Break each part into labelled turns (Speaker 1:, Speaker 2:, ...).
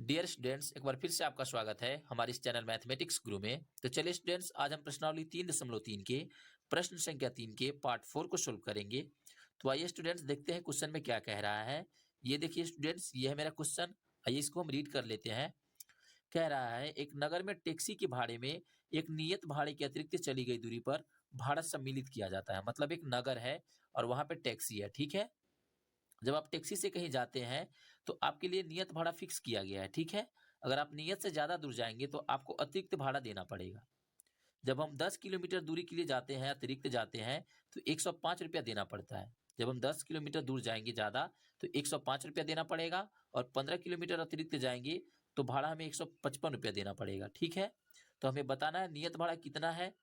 Speaker 1: Dear students, एक बार फिर से आपका स्वागत है हमारे इस चैनल मैथमेटिक्स गुरु में। तो चलिए स्टूडेंट्स, आज हम प्रश्नावली 3.3 के प्रश्न संख्या 3 के पार्ट 4 को सोल्व करेंगे। तो आइए स्टूडेंट्स देखते हैं क्वेश्चन में क्या कह रहा है। ये देखिए स्टूडेंट्स, ये है मेरा क्वेश्चन। आइए इसको हम रीड कर लेते हैं। कह रहा है, एक नगर में टैक्सी के भाड़े में एक नियत भाड़े के अतिरिक्त चली गई दूरी पर भाड़ा सम्मिलित किया जाता है। मतलब एक नगर है और वहां पे टैक्सी है, ठीक है। जब आप टैक्सी से कहीं जाते हैं तो आपके लिए नियत भाड़ा फिक्स किया गया है, ठीक है। अगर आप नियत से ज्यादा दूर जाएंगे तो आपको अतिरिक्त भाड़ा देना पड़ेगा। जब हम 10 किलोमीटर दूरी के लिए जाते हैं, अतिरिक्त जाते हैं, तो 105 रुपया देना पड़ता है। जब हम 10 किलोमीटर दूर जाएंगे ज्यादा तो 105 रुपया देना पड़ेगा, और 15 किलोमीटर अतिरिक्त जाएंगे तो भाड़ा हमें 155 रुपया देना पड़ेगा, ठीक है। तो हमें बताना है नियत भाड़ा कितना है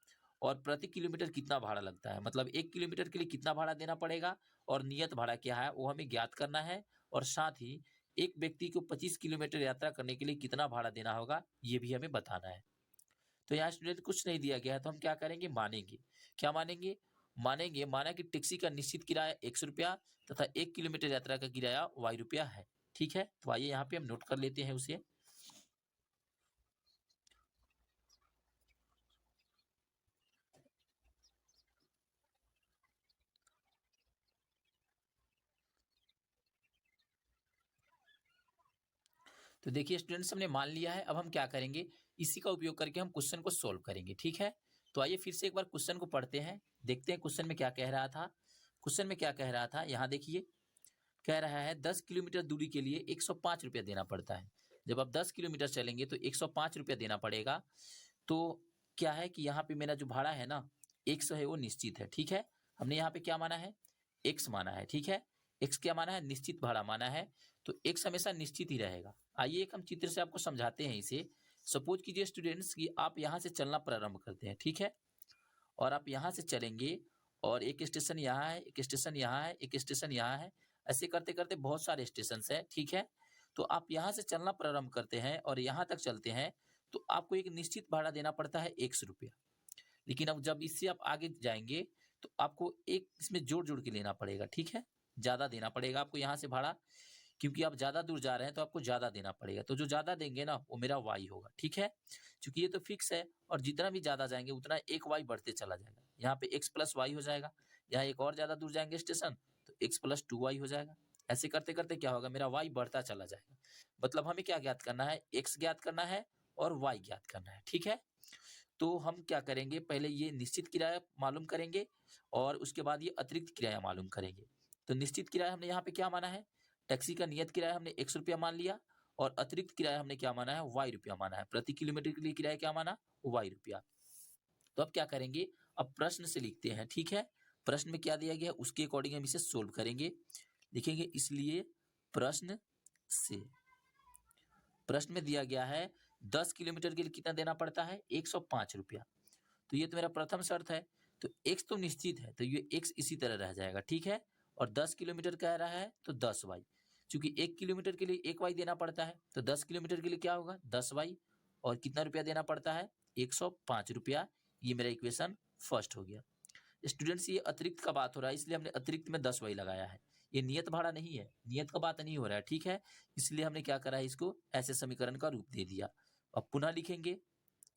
Speaker 1: और प्रति किलोमीटर कितना भाड़ा लगता है। मतलब 1 किलोमीटर के लिए कितना भाड़ा देना पड़ेगा और नियत भाड़ा क्या है वो हमें ज्ञात करना है। और साथ ही एक व्यक्ति को 25 किलोमीटर यात्रा करने के लिए कितना भाड़ा देना होगा ये भी हमें बताना है। तो यहाँ स्टूडेंट कुछ नहीं दिया गया है, तो हम क्या करेंगे, मानेंगे। क्या मानेंगे? मानेंगे, माना कि टैक्सी का निश्चित किराया 100 रुपया तथा 1 किलोमीटर यात्रा का किराया y रुपया है, ठीक है। तो आइए यहाँ पे हम नोट कर लेते हैं उसे। तो देखिए स्टूडेंट्स, हमने मान लिया है। अब हम क्या करेंगे, इसी का उपयोग करके हम क्वेश्चन को सोल्व करेंगे, ठीक है। तो आइए फिर से एक बार क्वेश्चन को पढ़ते हैं, देखते हैं क्वेश्चन में क्या कह रहा था। क्वेश्चन में क्या कह रहा था, यहाँ देखिए। कह रहा है 10 किलोमीटर दूरी के लिए 105 रुपया देना पड़ता है। जब आप 10 किलोमीटर चलेंगे तो 105 रुपया देना पड़ेगा। तो क्या है कि यहाँ पे मेरा जो भाड़ा है ना, 100 है, वो निश्चित है, ठीक है। हमने यहाँ पे क्या माना है, एक्स माना है, ठीक है। एक्स क्या माना है, निश्चित भाड़ा माना है। तो एक्स हमेशा निश्चित ही रहेगा। आइए एक हम चित्र से आपको समझाते हैं इसे। सपोज कीजिए स्टूडेंट्स कि आप यहाँ से चलना प्रारंभ करते हैं, ठीक है। और आप यहाँ से चलेंगे और एक स्टेशन यहाँ है, एक स्टेशन यहाँ है, एक स्टेशन यहाँ है। ऐसे करते करते बहुत सारे स्टेशन है, ठीक है। तो आप यहाँ से चलना प्रारंभ करते हैं और यहाँ तक चलते हैं तो आपको एक निश्चित भाड़ा देना पड़ता है 100 रुपया। लेकिन अब जब इससे आप आगे जाएंगे तो आपको एक इसमें जोड़ जोड़ के लेना पड़ेगा, ठीक है। ज्यादा देना पड़ेगा आपको यहाँ से भाड़ा, क्योंकि आप ज्यादा दूर जा रहे हैं तो आपको ज्यादा देना पड़ेगा। तो जो ज्यादा देंगे ना वो मेरा वाई होगा, ठीक है। क्योंकि ये तो फिक्स है और जितना भी ज्यादा जाएंगे उतना एक वाई बढ़ते चला जाएगा। यहाँ पे एक्स प्लस वाई हो जाएगा। यहाँ एक और ज्यादा दूर जाएंगे स्टेशन तो एक्स प्लस 2y हो जाएगा। ऐसे करते करते क्या होगा, मेरा वाई बढ़ता चला जाएगा। मतलब हमें क्या ज्ञात करना है, एक्स ज्ञात करना है और वाई ज्ञात करना है, ठीक है। तो हम क्या करेंगे, पहले ये निश्चित किराया मालूम करेंगे और उसके बाद ये अतिरिक्त किराया मालूम करेंगे। तो निश्चित किराया हमने यहाँ पे क्या माना है, टैक्सी का नियत किराया हमने 100 रुपया मान लिया, और अतिरिक्त किराया हमने क्या माना है, y रुपया माना है। प्रति किलोमीटर के लिए किराया क्या माना, y रुपया। तो अब क्या करेंगे, अब प्रश्न से लिखते हैं, ठीक है। प्रश्न में क्या दिया गया है उसके अकॉर्डिंग हम इसे सोल्व करेंगे। लिखेंगे इसलिए प्रश्न से, प्रश्न में दिया गया है 10 किलोमीटर के लिए कितना देना पड़ता है, 105 रुपया। तो ये तो मेरा प्रथम शर्त है। तो x तो निश्चित है तो ये x इसी तरह रह जाएगा, ठीक है। और 10 किलोमीटर कह रहा है तो 10y, क्योंकि 1 किलोमीटर के लिए 1y देना पड़ता है तो 10 किलोमीटर के लिए क्या होगा, 10y। और कितना रुपया देना पड़ता है, 105 रुपया। ये मेरा इक्वेशन फर्स्ट हो गया। स्टूडेंट्स, ये अतिरिक्त का बात हो रहा है इसलिए हमने अतिरिक्त में 10y लगाया है। ये नियत भाड़ा नहीं है, नियत का बात नहीं हो रहा है, ठीक है। इसलिए हमने क्या करा है, इसको ऐसे समीकरण का रूप दे दिया। अब पुनः लिखेंगे,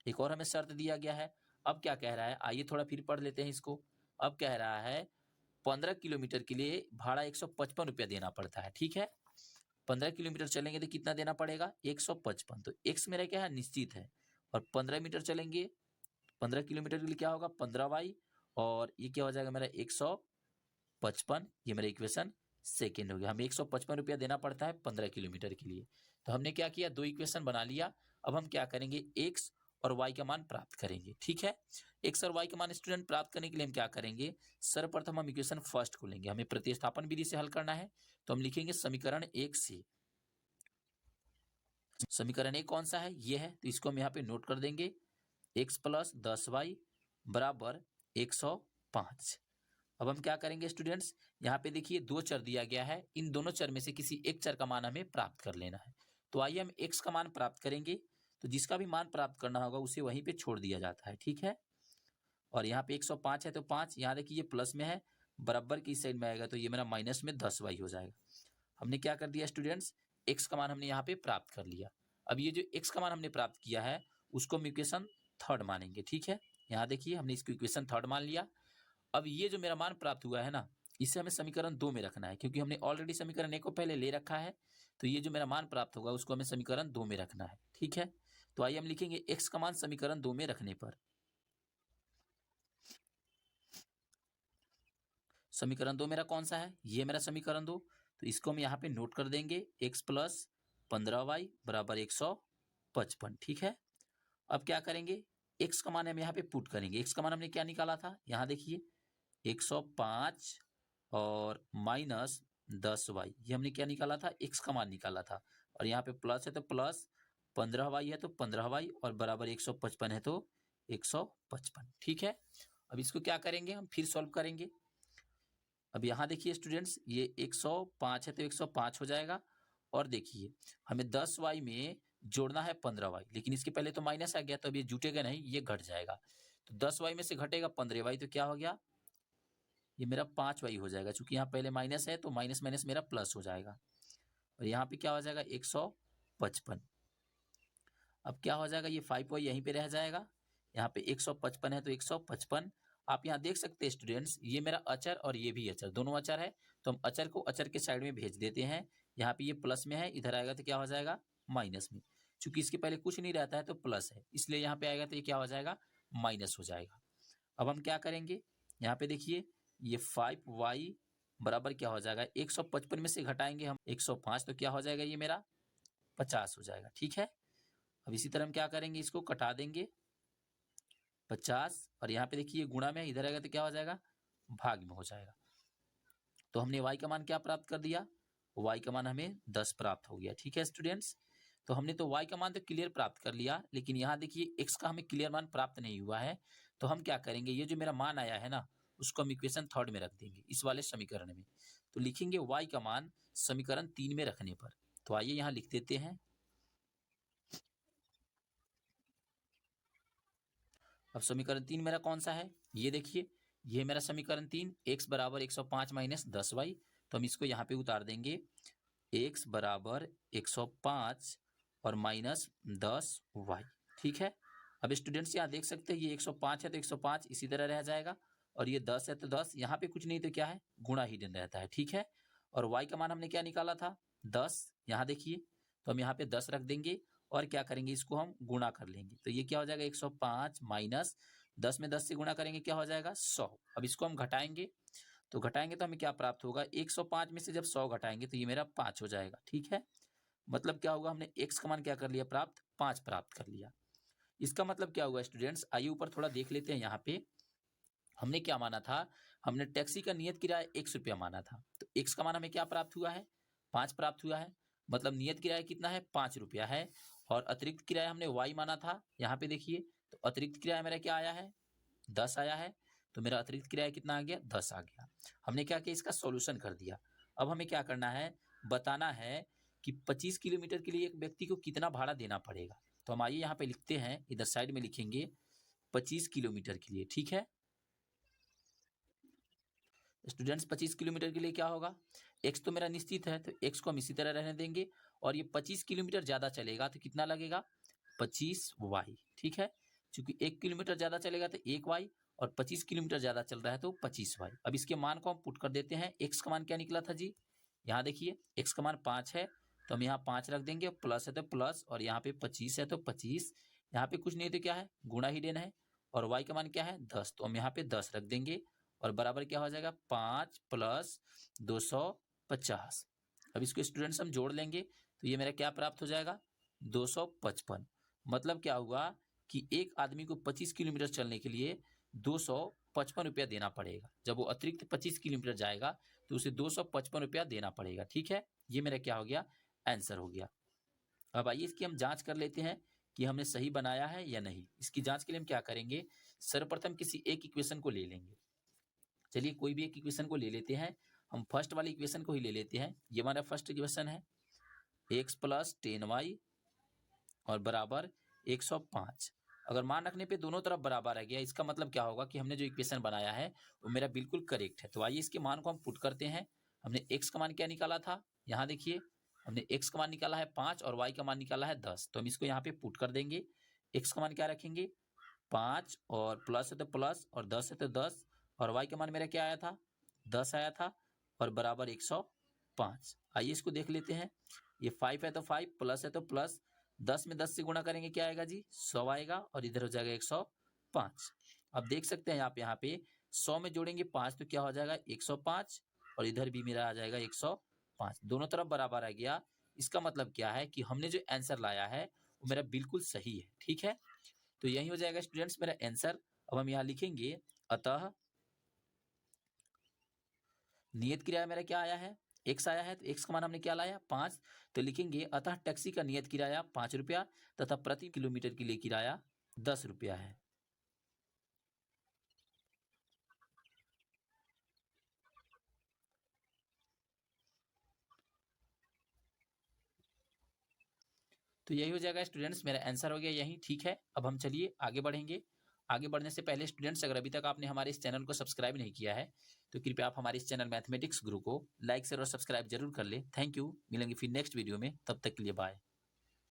Speaker 1: एक और हमें शर्त दिया गया है। अब क्या कह रहा है, आइए थोड़ा फिर पढ़ लेते हैं इसको। अब कह रहा है 15 किलोमीटर के लिए भाड़ा 155 रुपया देना पड़ता है, ठीक है। 15 किलोमीटर चलेंगे तो कितना देना पड़ेगा, 155। तो एक्स मेरा क्या है, निश्चित है। और 15 मीटर चलेंगे, 15 किलोमीटर के लिए क्या होगा, 15y। और ये क्या हो जाएगा मेरा 155। ये मेरा इक्वेशन सेकेंड हो गया। हमें 155 रुपया देना पड़ता है 15 किलोमीटर के लिए। तो हमने क्या किया, दो इक्वेशन बना लिया। अब हम क्या करेंगे, एक्स और y का मान प्राप्त करेंगे, ठीक है। एक्स और y का मान स्टूडेंट प्राप्त करने के लिए हम क्या करेंगे, सर्वप्रथम हम इक्वेशन फर्स्ट को लेंगे। हमें प्रतिस्थापन विधि से हल करना है। तो हम लिखेंगे समीकरण 1 से, समीकरण 1 कौन सा है, ये है। तो इसको हम यहाँ पे नोट कर देंगे, x प्लस 10y बराबर 105। अब हम क्या करेंगे स्टूडेंट्स, यहाँ पे देखिए दो चर दिया गया है, इन दोनों चर में से किसी एक चर का मान हमें प्राप्त कर लेना है। तो आइए हम x का मान प्राप्त करेंगे। तो जिसका भी मान प्राप्त करना होगा उसे वहीं पे छोड़ दिया जाता है, ठीक है। और यहाँ पे 105 है तो 5, यहाँ देखिए ये प्लस में है, बराबर की साइड में आएगा तो ये मेरा माइनस में 10y हो जाएगा। हमने क्या कर दिया स्टूडेंट्स, x का मान हमने यहाँ पे प्राप्त कर लिया। अब ये जो x का मान हमने प्राप्त किया है उसको हम इक्वेशन थर्ड मानेंगे, ठीक है। यहाँ देखिए हमने इसको इक्वेशन थर्ड मान लिया। अब ये जो मेरा मान प्राप्त हुआ है ना, इसे हमें समीकरण 2 में रखना है, क्योंकि हमने ऑलरेडी समीकरण 1 को पहले ले रखा है। तो ये जो मेरा मान प्राप्त होगा उसको हमें समीकरण 2 में रखना है, ठीक है। तो आइए हम लिखेंगे x का मान समीकरण 2 में रखने पर। समीकरण 2 मेरा कौन सा है? ये मेरा समीकरण 2। तो इसको हम यहाँ पे नोट कर देंगे, x प्लस 15y बराबर 155, ठीक है। अब क्या करेंगे, x का मान हम यहाँ पे पुट करेंगे। x का मान हमने क्या निकाला था, यहाँ देखिए 105 और माइनस 10y, ये हमने क्या निकाला था, x का मान निकाला था। और यहाँ पे प्लस है तो प्लस, 15y है तो 15y, और बराबर 155 है तो 155, ठीक है। अब इसको क्या करेंगे, हम फिर सॉल्व करेंगे। अब यहाँ देखिए स्टूडेंट्स, ये 105 है तो 105 हो जाएगा। और देखिए हमें 10y में जोड़ना है 15y, लेकिन इसके पहले तो माइनस आ गया, तो अब ये जुटेगा नहीं, ये घट जाएगा। तो 10y में से घटेगा 15y, तो क्या हो गया, ये मेरा 5y हो जाएगा। चूंकि यहाँ पहले माइनस है तो माइनस माइनस मेरा प्लस हो जाएगा, और यहाँ पे क्या हो जाएगा 155। अब क्या हो जाएगा, ये 5y यहीं पे रह जाएगा। यहाँ पे 155 है तो 155। आप यहाँ देख सकते हैं स्टूडेंट्स, ये मेरा अचर और ये भी अचर, दोनों अचर है, तो हम अचर को अचर के साइड में भेज देते हैं। यहाँ पे ये प्लस में है, इधर आएगा तो क्या हो जाएगा, माइनस में। चूंकि इसके पहले कुछ नहीं रहता है तो प्लस है, इसलिए यहाँ पे आएगा तो ये क्या हो जाएगा, माइनस हो जाएगा। अब हम क्या करेंगे, यहाँ पे देखिए ये 5y बराबर क्या हो जाएगा, 155 में से घटाएंगे हम 105, तो क्या हो जाएगा, ये मेरा 50 हो जाएगा, ठीक है। अब इसी तरह हम क्या करेंगे, इसको कटा देंगे 50, और यहाँ पे देखिए गुणा में इधर आएगा तो क्या हो जाएगा, भाग में हो जाएगा। तो हमने y का मान क्या प्राप्त कर दिया, y का मान हमें 10 प्राप्त हो गया, ठीक है स्टूडेंट्स। तो हमने तो y का मान तो क्लियर प्राप्त कर लिया, लेकिन यहाँ देखिए x का हमें क्लियर मान प्राप्त नहीं हुआ है। तो हम क्या करेंगे, ये जो मेरा मान आया है ना, उसको हम इक्वेशन थर्ड में रख देंगे, इस वाले समीकरण में। तो लिखेंगे y का मान समीकरण 3 में रखने पर। तो आइए यहाँ लिख देते हैं। अब समीकरण 3 मेरा कौन सा है, ये देखिए, ये मेरा समीकरण 3, x बराबर 105 माइनस 10y। तो हम इसको यहाँ पे उतार देंगे, x बराबर 105 और माइनस 10y, ठीक है। अब स्टूडेंट्स यहाँ देख सकते हैं, ये 105 है तो 105 इसी तरह रह जाएगा, और ये 10 है तो 10, यहाँ पे कुछ नहीं तो क्या है, गुणा हिडन रहता है, ठीक है। और y का मान हमने क्या निकाला था, 10, यहाँ देखिए, तो हम यहाँ पे 10 रख देंगे, और क्या करेंगे, इसको हम गुणा कर लेंगे। तो ये क्या हो जाएगा, 105 माइनस 10 में 10 से गुणा करेंगे, क्या हो जाएगा, 100। अब इसको हम घटाएंगे, तो घटाएंगे तो हमें क्या प्राप्त होगा, 105 में से जब 100 घटाएंगे तो ये मेरा 5 हो जाएगा, ठीक है। मतलब क्या होगा, हमने x का मान क्या कर लिया, प्राप्त 5 प्राप्त कर लिया। इसका मतलब क्या हुआ स्टूडेंट्स, आइए ऊपर थोड़ा देख लेते हैं। यहाँ पे हमने क्या माना था, हमने टैक्सी का नियत किराया 1 रुपया माना था, तो x का मान हमें क्या प्राप्त हुआ है, 5 प्राप्त हुआ है। मतलब नियत किराया कितना है, 5 रुपया है। और अतिरिक्त किराया हमने y माना था, यहाँ पे देखिए, तो अतिरिक्त किराया मेरा क्या आया है, 10 आया है। तो मेरा अतिरिक्त किराया कितना आ गया, 10 आ गया। हमने क्या किया, इसका सॉल्यूशन कर दिया। अब हमें क्या करना है, बताना है कि 25 किलोमीटर के लिए एक व्यक्ति को कितना भाड़ा देना पड़ेगा। तो हम आइए यहाँ पे लिखते हैं, इधर साइड में लिखेंगे 25 किलोमीटर के लिए, ठीक है स्टूडेंट्स। 25 किलोमीटर के लिए क्या होगा, x तो मेरा निश्चित है, तो x को हम इसी तरह रहने देंगे। और ये 25 किलोमीटर ज्यादा चलेगा तो कितना लगेगा, 25y, ठीक है। क्योंकि 1 किलोमीटर ज्यादा चलेगा तो 1y, और 25 किलोमीटर ज्यादा चल रहा है तो 25y। अब इसके मान को हम पुट कर देते हैं। x का मान क्या निकला था जी, यहाँ देखिए x का मान 5 है, तो हम यहाँ 5 रख देंगे, प्लस है तो प्लस, और यहाँ पे 25 है तो 25, यहाँ पे कुछ नहीं तो क्या है, गुणा ही देना है। और y का मान क्या है, 10, तो हम यहाँ पे 10 रख देंगे, और बराबर क्या हो जाएगा, 5 प्लस 250। अब इसको स्टूडेंट्स हम जोड़ लेंगे, तो ये मेरा क्या प्राप्त हो जाएगा, 255। मतलब क्या हुआ कि एक आदमी को 25 किलोमीटर चलने के लिए 255 रुपया देना पड़ेगा। जब वो अतिरिक्त 25 किलोमीटर जाएगा तो उसे 255 रुपया देना पड़ेगा, ठीक है। ये मेरा क्या हो गया, आंसर हो गया। अब आइए इसकी हम जांच कर लेते हैं कि हमने सही बनाया है या नहीं। इसकी जांच के लिए हम क्या करेंगे, सर्वप्रथम किसी एक इक्वेशन को ले लेंगे। चलिए कोई भी एक इक्वेशन को ले लेते हैं, हम फर्स्ट वाली इक्वेशन को ही ले लेते हैं। ये हमारा फर्स्ट इक्वेशन है, x प्लस 10y और बराबर 105। अगर मान रखने पे दोनों तरफ बराबर आ गया, इसका मतलब क्या होगा कि हमने जो इक्वेशन बनाया है वो मेरा बिल्कुल करेक्ट है। तो आइए इसके मान को हम पुट करते हैं। हमने x का मान क्या निकाला था, यहाँ देखिए हमने x का मान निकाला है 5 और y का मान निकाला है 10, तो हम इसको यहाँ पे पुट कर देंगे। x का मान क्या रखेंगे 5 और प्लस है तो प्लस और 10 है तो 10 और y का मान मेरा क्या आया था 10 आया था और बराबर 105। आइए इसको देख लेते हैं। ये 5 है तो 5 प्लस है तो प्लस 10 में 10 से गुणा करेंगे क्या आएगा जी 100 आएगा और इधर हो जाएगा 105। अब देख सकते हैं आप यहाँ पे 100 में जोड़ेंगे 5 तो क्या हो जाएगा 105 और इधर भी मेरा आ जाएगा 105, दोनों तरफ बराबर आ गया। इसका मतलब क्या है कि हमने जो आंसर लाया है वो मेरा बिल्कुल सही है। ठीक है, तो यही हो जाएगा स्टूडेंट्स मेरा आंसर। अब हम यहाँ लिखेंगे अतः नियत किराया मेरा क्या आया है x आया है, तो x का मान हमने क्या लाया 5, तो लिखेंगे अतः टैक्सी का नियत किराया 5 रुपया तथा प्रति किलोमीटर के लिए किराया 10 रुपया है। तो यही हो जाएगा स्टूडेंट्स, मेरा आंसर हो गया यही। ठीक है, अब हम चलिए आगे बढ़ेंगे। आगे बढ़ने से पहले स्टूडेंट्स अगर अभी तक आपने हमारे इस चैनल को सब्सक्राइब नहीं किया है तो कृपया आप हमारे इस चैनल मैथमेटिक्स गुरु को लाइक शेयर और सब्सक्राइब जरूर कर ले। थैंक यू, मिलेंगे फिर नेक्स्ट वीडियो में, तब तक के लिए बाय।